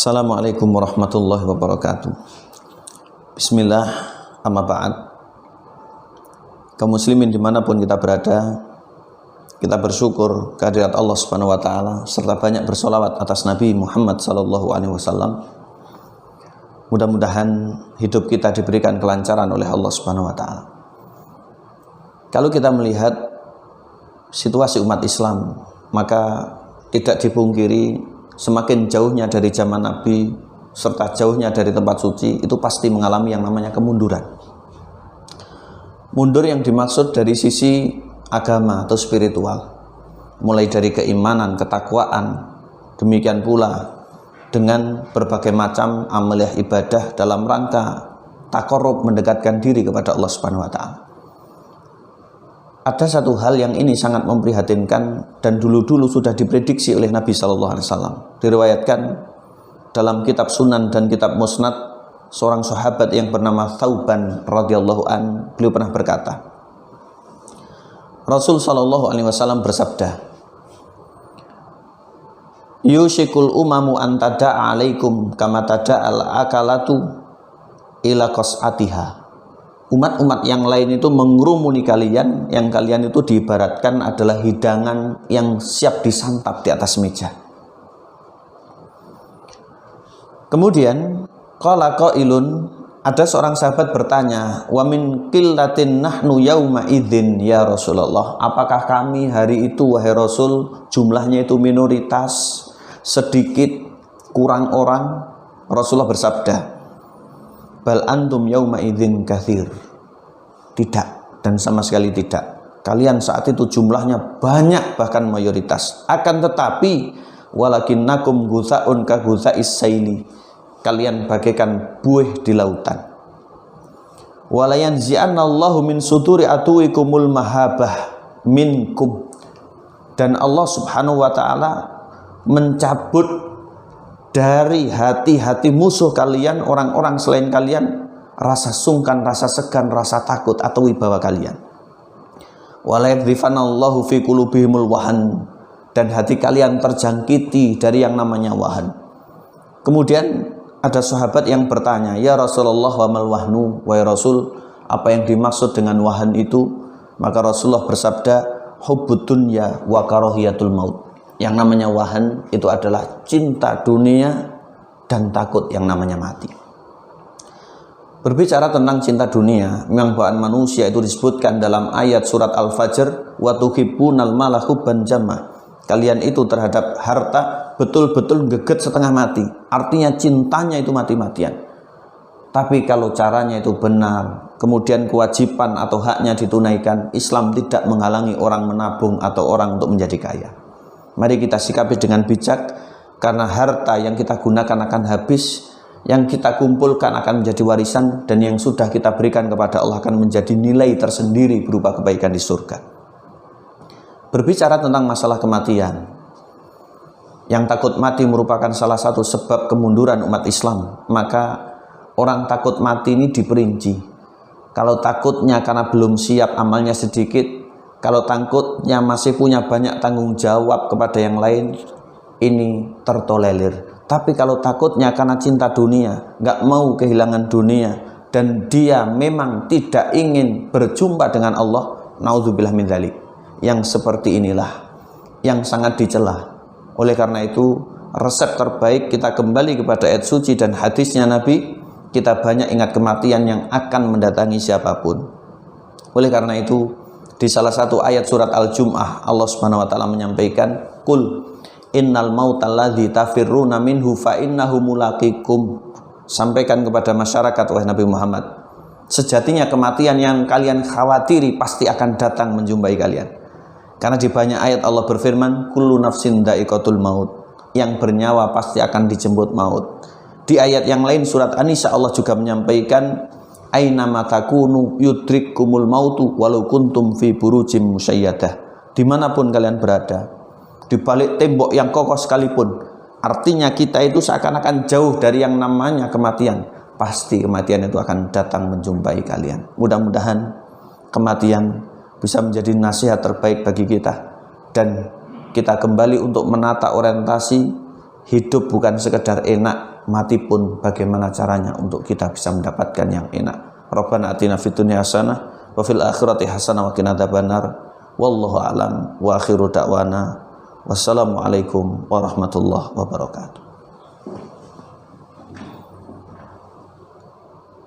Assalamualaikum warahmatullahi wabarakatuh. Bismillah, amma ba'd. Kaum muslimin dimanapun kita berada, kita bersyukur kehadirat Allah Subhanahu wa Ta'ala serta banyak bersolawat atas Nabi Muhammad sallallahu alaihi wasallam. Mudah-mudahan hidup kita diberikan kelancaran oleh Allah Subhanahu wa Ta'ala. Kalau kita melihat situasi umat Islam, maka tidak dipungkiri semakin jauhnya dari zaman Nabi serta jauhnya dari tempat suci, itu pasti mengalami yang namanya kemunduran. Mundur yang dimaksud dari sisi agama atau spiritual, mulai dari keimanan, ketakwaan, demikian pula dengan berbagai macam amaliah ibadah dalam rangka taqarrub, mendekatkan diri kepada Allah Subhanahu wa Ta'ala. Ada satu hal yang ini sangat memprihatinkan dan dulu-dulu sudah diprediksi oleh Nabi Sallallahu Alaihi Wasallam. Diriwayatkan dalam kitab Sunan dan kitab Musnad, seorang sahabat yang bernama Thauban radhiyallahu an, beliau pernah berkata, Rasul Sallallahu Alaihi Wasallam bersabda, "Yushikul umamu antada alaikum kama tada'al akalatu ila qas'atiha." Umat-umat yang lain itu mengerumuni kalian, yang kalian itu diibaratkan adalah hidangan yang siap disantap di atas meja. Kemudian qala qailun, ada seorang sahabat bertanya, wa min qillatin nahnu yauma idzin ya Rasulullah, apakah kami hari itu wahai Rasul jumlahnya itu minoritas, sedikit, kurang orang? Rasulullah bersabda, bal antum yauma idzin katsir. Tidak, dan sama sekali tidak. Kalian saat itu jumlahnya banyak, bahkan mayoritas. Akan tetapi walakinnakum ghusaun ka ghusais saili. Kalian bagaikan buih di lautan. Wala yanzi'annallahu min suduri atuikumul mahabah minkum. Dan Allah Subhanahu wa Ta'ala mencabut dari hati-hati musuh kalian, orang-orang selain kalian, rasa sungkan, rasa segan, rasa takut atau wibawa kalian. Wala yadhifanallahu fi qulubihimul wahan, dan hati kalian terjangkiti dari yang namanya wahan. Kemudian ada sahabat yang bertanya, ya Rasulullah wa mal wahnu, wahai Rasul, apa yang dimaksud dengan wahan itu? Maka Rasulullah bersabda, hubbud dunya wa karahiyatul maut. Yang namanya wahan itu adalah cinta dunia dan takut yang namanya mati. Berbicara tentang cinta dunia, memang bawaan manusia itu disebutkan dalam ayat surat Al-Fajr, wa tuhibbunal mala hubban jamma. Kalian itu terhadap harta betul-betul geget setengah mati. Artinya cintanya itu mati-matian. Tapi kalau caranya itu benar, kemudian kewajiban atau haknya ditunaikan, Islam tidak menghalangi orang menabung atau orang untuk menjadi kaya. Mari kita sikapi dengan bijak, karena harta yang kita gunakan akan habis, yang kita kumpulkan akan menjadi warisan, dan yang sudah kita berikan kepada Allah akan menjadi nilai tersendiri berupa kebaikan di surga. Berbicara tentang masalah kematian, yang takut mati merupakan salah satu sebab kemunduran umat Islam. Maka orang takut mati ini diperinci. Kalau takutnya karena belum siap, amalnya sedikit. Kalau takutnya masih punya banyak tanggung jawab kepada yang lain, ini tertolerir. Tapi kalau takutnya karena cinta dunia, nggak mau kehilangan dunia, dan dia memang tidak ingin berjumpa dengan Allah, naudzubillah min dzalik, yang seperti inilah yang sangat dicela. Oleh karena itu, resep terbaik kita kembali kepada ayat suci dan hadisnya Nabi. Kita banyak ingat kematian yang akan mendatangi siapapun. Oleh karena itu, di salah satu ayat surat Al-Jum'ah, Allah Subhanahu wa Ta'ala menyampaikan, qul innal mautalladzi tafirruna minhu fa innahu mulaqikum. Sampaikan kepada masyarakat wahai Nabi Muhammad, sejatinya kematian yang kalian khawatiri pasti akan datang menjumpai kalian. Karena di banyak ayat Allah berfirman, kullu nafsin dha'iqatul maut, yang bernyawa pasti akan dijemput maut. Di ayat yang lain surat An-Nisa Allah juga menyampaikan, aina matakunu yudrikkumul mautu walau kuntum fi burujim musyayyadah. Dimanapun kalian berada, di balik tembok yang kokoh sekalipun, artinya kita itu seakan-akan jauh dari yang namanya kematian. Pasti kematian itu akan datang menjumpai kalian. Mudah-mudahan kematian bisa menjadi nasihat terbaik bagi kita, dan kita kembali untuk menata orientasi hidup bukan sekedar enak, mati pun bagaimana caranya untuk kita bisa mendapatkan yang enak. Rabbana atina fid dunya hasanah wa fil akhirati hasanah wa qina adzabannar. Wallahu a'lam wa akhiru da'wana wassalamu alaikum warahmatullahi wabarakatuh.